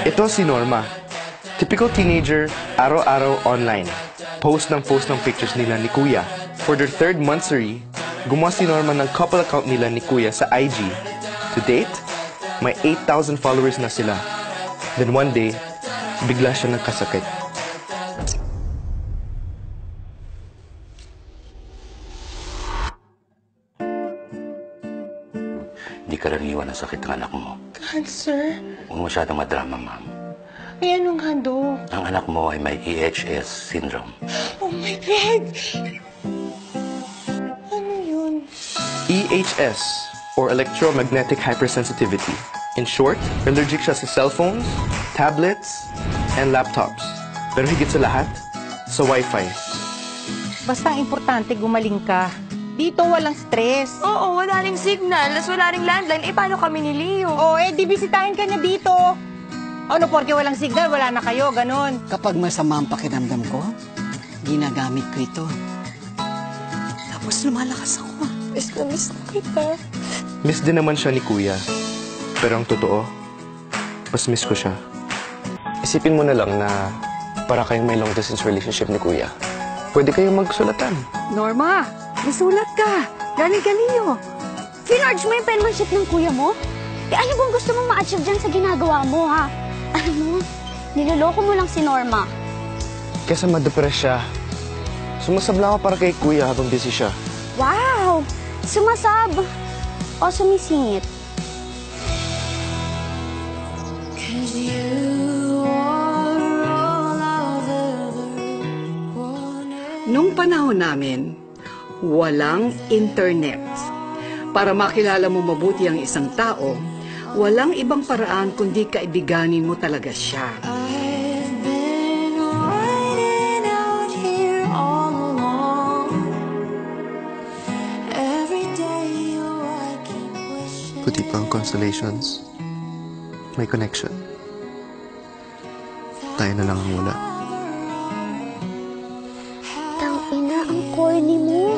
Ito si Norma. Typical teenager, araw-araw online. Post ng pictures nila ni Kuya. For their third monthsary, gumawa si Norma ng couple account nila ni Kuya sa IG. To date, may 8,000 followers na sila. Then one day, bigla siya nagkasakit. Hindi karaniwan ang sakit ng anak mo. Cancer? Huwag masyadong madrama, ma'am. Ay, anong hando? Ang anak mo ay may EHS syndrome. Oh my God! Ano yun? EHS, or electromagnetic hypersensitivity. In short, allergic siya sa cellphones, tablets, and laptops. Pero higit sa lahat, sa Wi-Fi. Basta ang importante, gumaling ka. Dito walang stress. Oo, wala ring signal, tas wala ring landline. Eh, paano kami ni Leo? O, di bisitahin ka niya dito. Ano, porque walang signal, wala na kayo, ganun. Kapag masama ang pakiramdam ko, ginagamit ko ito. Tapos lumalakas ako. Miss na kita. Miss din naman siya ni Kuya. Pero ang totoo, mas miss ko siya. Isipin mo na lang na para kayong may long-distance relationship ni Kuya. Pwede kayong magsulatan. Norma, nasulat ka. Galing ka, Leo. Finarge mo yung penmanship ng kuya mo? Eh, ano bang gusto mong ma-achieve dyan sa ginagawa mo, ha? Ano mo? Niloloko mo lang si Norma. Kesa ma-depress siya, sumasabla ako para kay Kuya habang busy siya. Wow! Sumasab! O sumisingit? Nung panahon namin, walang internet. Para makilala mo mabuti ang isang tao, walang ibang paraan kundi kaibiganin mo talaga siya. Puti pa ang constellations. May connection. Tayo na lang ang wala. Tang ina, ang corny mo.